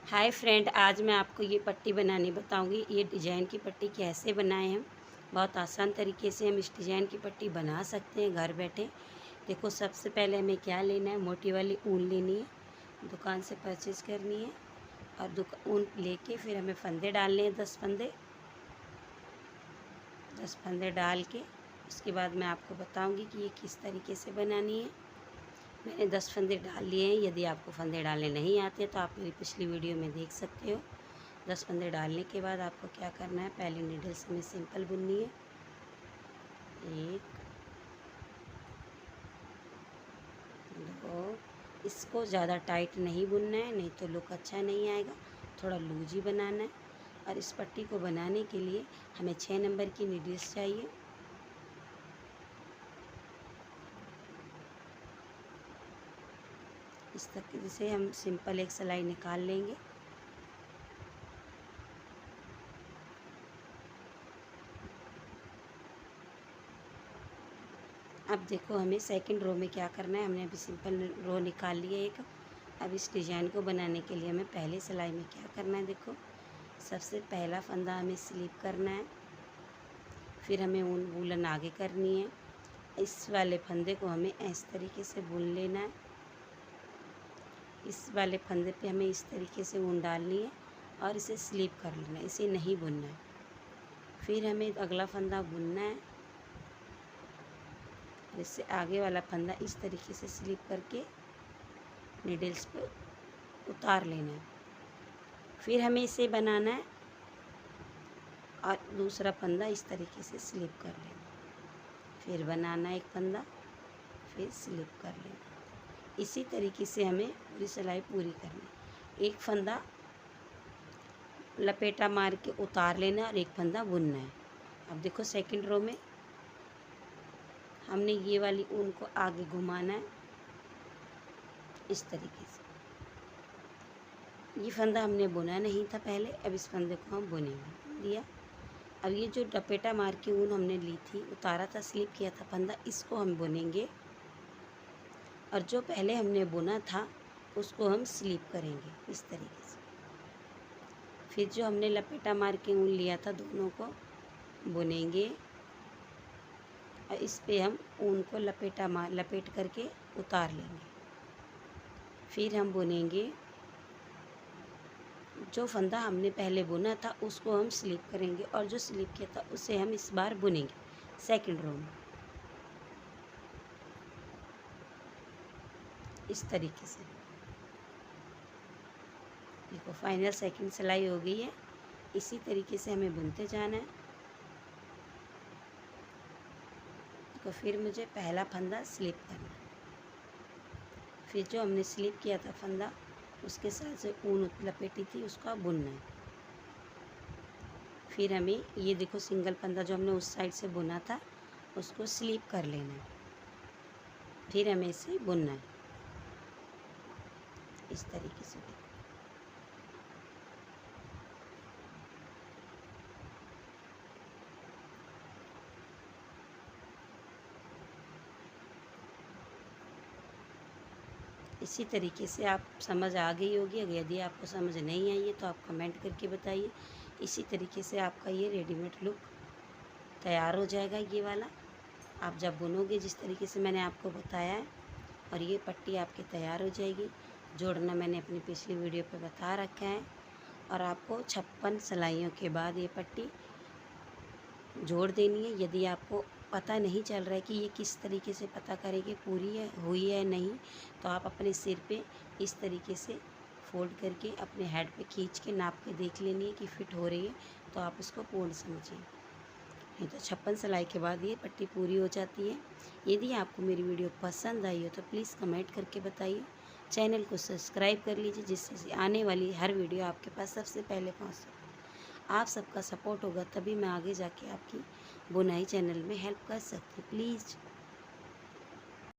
Hi friend, आज मैं आपको ये पट्टी बनानी बताऊंगी। ये डिज़ाइन की पट्टी कैसे बनाएं हम। बहुत आसान तरीके से हम इस डिज़ाइन की पट्टी बना सकते हैं घर बैठे। देखो, सबसे पहले हमें क्या लेना है, मोटी वाली ऊन लेनी है, दुकान से परचेज़ करनी है। और ऊन लेके फिर हमें फंदे डालने हैं, 10 फंदे डाल के उसके बाद मैं आपको बताऊँगी कि ये किस तरीके से बनानी है। मैंने 10 फंदे डाल लिए हैं। यदि आपको फंदे डालने नहीं आते तो आप मेरी पिछली वीडियो में देख सकते हो। 10 फंदे डालने के बाद आपको क्या करना है, पहले नीडल से हमें सिंपल बुननी है। 1 2, इसको ज़्यादा टाइट नहीं बुनना है, नहीं तो लुक अच्छा नहीं आएगा। थोड़ा लूज ही बनाना है। और इस पट्टी को बनाने के लिए हमें 6 नंबर की नीडल्स चाहिए। इस तरीके से हम सिंपल एक सिलाई निकाल लेंगे। अब देखो, हमें सेकंड रो में क्या करना है। हमने अभी सिंपल रो निकाल लिया एक। अब इस डिज़ाइन को बनाने के लिए हमें पहले सिलाई में क्या करना है, देखो, सबसे पहला फंदा हमें स्लिप करना है। फिर हमें वूलन आगे करनी है। इस वाले फंदे को हमें इस तरीके से बुन लेना है। इस वाले फंदे पे हमें इस तरीके से ऊन डालनी है और इसे स्लिप कर लेना है, इसे नहीं बुनना है। फिर हमें अगला फंदा बुनना है। इससे आगे वाला फंदा इस तरीके से स्लिप करके नीडल्स पे उतार लेना है। फिर हमें इसे बनाना है और दूसरा फंदा इस तरीके से स्लिप कर लेना। फिर बनाना एक फंदा, फिर स्लिप कर लेना। इसी तरीके से हमें पूरी सिलाई पूरी करनी। एक फंदा लपेटा मार के उतार लेना और एक फंदा बुनना है। अब देखो, सेकंड रो में हमने ये वाली ऊन को आगे घुमाना है इस तरीके से। ये फंदा हमने बुना नहीं था पहले, अब इस फंदे को हम बुनेंगे। दिया। अब ये जो लपेटा मार के ऊन हमने ली थी, उतारा था, स्लिप किया था फंदा, इसको हम बुनेंगे। और जो पहले हमने बुना था उसको हम स्लिप करेंगे इस तरीके से। फिर जो हमने लपेटा मार के ऊन लिया था, दोनों को बुनेंगे। और इस पे हम ऊन को लपेट करके उतार लेंगे। फिर हम बुनेंगे। जो फंदा हमने पहले बुना था उसको हम स्लिप करेंगे और जो स्लिप किया था उसे हम इस बार बुनेंगे सेकंड रो में इस तरीके से। देखो, फाइनल सेकंड सिलाई हो गई है। इसी तरीके से हमें बुनते जाना है। तो फिर मुझे पहला फंदा स्लिप करना है। फिर जो हमने स्लिप किया था फंदा, उसके साथ से ऊन लपेटी थी उसका बुनना है। फिर हमें ये देखो, सिंगल फंदा जो हमने उस साइड से बुना था उसको स्लिप कर लेना है। फिर हमें इसे बुनना है इस तरीके से। इसी तरीके से आप समझ आ गई होगी। अगर यदि आपको समझ नहीं आई है तो आप कमेंट करके बताइए। इसी तरीके से आपका ये रेडीमेड लुक तैयार हो जाएगा। ये वाला आप जब बुनोगे जिस तरीके से मैंने आपको बताया है, और ये पट्टी आपकी तैयार हो जाएगी। जोड़ना मैंने अपनी पिछली वीडियो पे बता रखा है। और आपको 56 सिलाइयों के बाद ये पट्टी जोड़ देनी है। यदि आपको पता नहीं चल रहा है कि ये किस तरीके से पता करें कि पूरी है हुई है नहीं, तो आप अपने सिर पे इस तरीके से फोल्ड करके अपने हेड पे खींच के नाप के देख लेनी है कि फिट हो रही है, तो आप उसको पूर्ण समझिए। नहीं तो 56 सिलाई के बाद ये पट्टी पूरी हो जाती है। यदि आपको मेरी वीडियो पसंद आई हो तो प्लीज़ कमेंट करके बताइए। चैनल को सब्सक्राइब कर लीजिए, जिससे आने वाली हर वीडियो आपके पास सबसे पहले पहुँच सके। आप सबका सपोर्ट होगा तभी मैं आगे जाके आपकी बुनाई चैनल में हेल्प कर सकती हूँ। प्लीज़